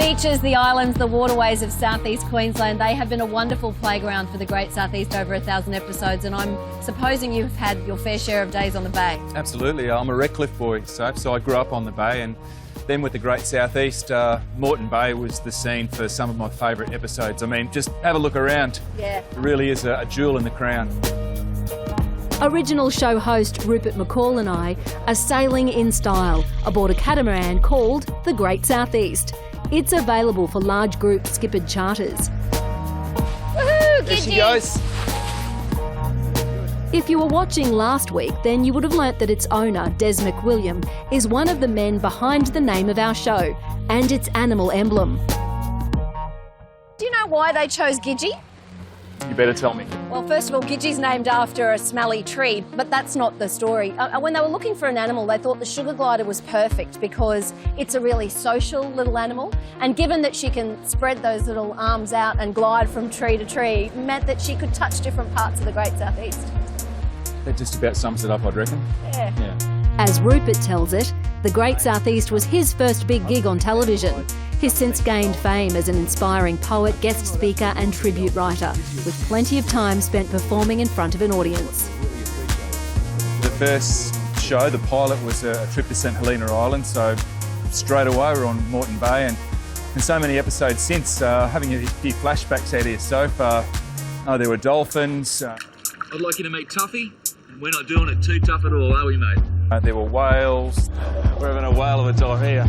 beaches, the islands, the waterways of southeast Queensland, they have been a wonderful playground for the Great Southeast over 1,000 episodes, and I'm supposing you've had your fair share of days on the bay. Absolutely. I'm a Redcliffe boy, so I grew up on the bay, and then with the Great Southeast, Moreton Bay was the scene for some of my favourite episodes. I mean, just have a look around. Yeah. It really is a jewel in the crown. Original show host Rupert McCall and I are sailing in style aboard a catamaran called the Great Southeast. It's available for large group skippered charters. Woohoo! There she goes. If you were watching last week, then you would have learnt that its owner, Des McWilliam, is one of the men behind the name of our show and its animal emblem. Do you know why they chose Gizzy? You better tell me. Well, first of all, Gizzy's named after a smelly tree, but that's not the story. When they were looking for an animal, they thought the sugar glider was perfect because it's a really social little animal, and given that she can spread those little arms out and glide from tree to tree, meant that she could touch different parts of the Great Southeast. That just about sums it up, I'd reckon. Yeah. As Rupert tells it, the Great Southeast was his first big gig on television. He's since gained fame as an inspiring poet, guest speaker and tribute writer, with plenty of time spent performing in front of an audience. The first show, the pilot, was a trip to St Helena Island, so straight away we're on Moreton Bay, and so many episodes since, having a few flashbacks out here so far. There were dolphins. I'd like you to meet Tuffy, and we're not doing it too tough at all, are we, mate? There were whales. We're having a whale of a time here.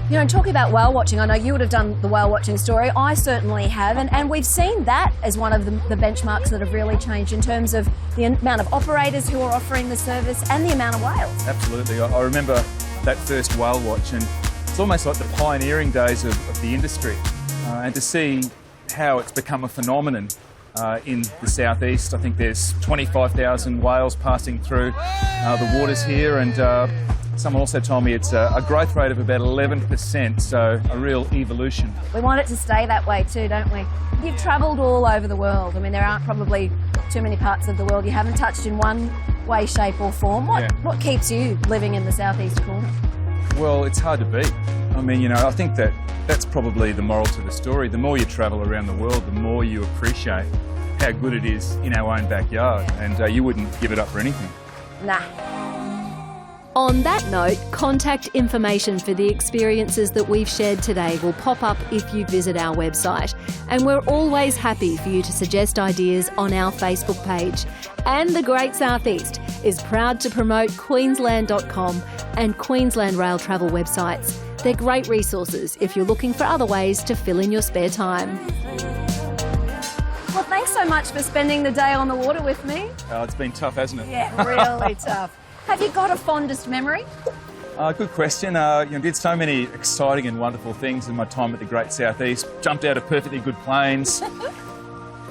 You know, talking about whale watching, I know you would have done the whale watching story. I certainly have, and we've seen that as one of the benchmarks that have really changed in terms of the amount of operators who are offering the service and the amount of whales. Absolutely. I remember that first whale watch, and it's almost like the pioneering days of the industry. And to see how it's become a phenomenon in the southeast. I think there's 25,000 whales passing through the waters here, and someone also told me it's a growth rate of about 11%, so a real evolution. We want it to stay that way too, don't we? You've travelled all over the world. I mean, there aren't probably too many parts of the world you haven't touched in one way, shape or form. What keeps you living in the southeast corner? Well, it's hard to beat. I mean, you know, I think that's probably the moral to the story. The more you travel around the world, the more you appreciate how good it is in our own backyard, and you wouldn't give it up for anything. Nah. On that note, contact information for the experiences that we've shared today will pop up if you visit our website. And we're always happy for you to suggest ideas on our Facebook page. And the Great Southeast is proud to promote Queensland.com and Queensland Rail Travel websites. They're great resources if you're looking for other ways to fill in your spare time. Well, thanks so much for spending the day on the water with me. It's been tough, hasn't it? Yeah, really tough. Have you got a fondest memory? Good question. Did so many exciting and wonderful things in my time at the Great Southeast. Jumped out of perfectly good planes,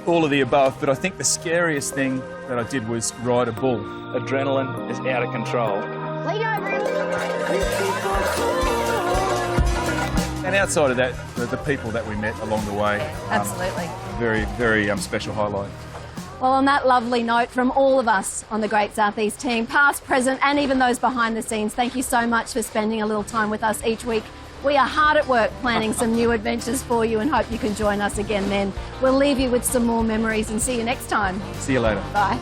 all of the above. But I think the scariest thing that I did was ride a bull. Adrenaline is out of control. Lean over him. And outside of that, the people that we met along the way. Absolutely. Very, very special highlight. Well, on that lovely note from all of us on the Great Southeast team, past, present and even those behind the scenes, thank you so much for spending a little time with us each week. We are hard at work planning some new adventures for you and hope you can join us again then. We'll leave you with some more memories and see you next time. See you later. Bye.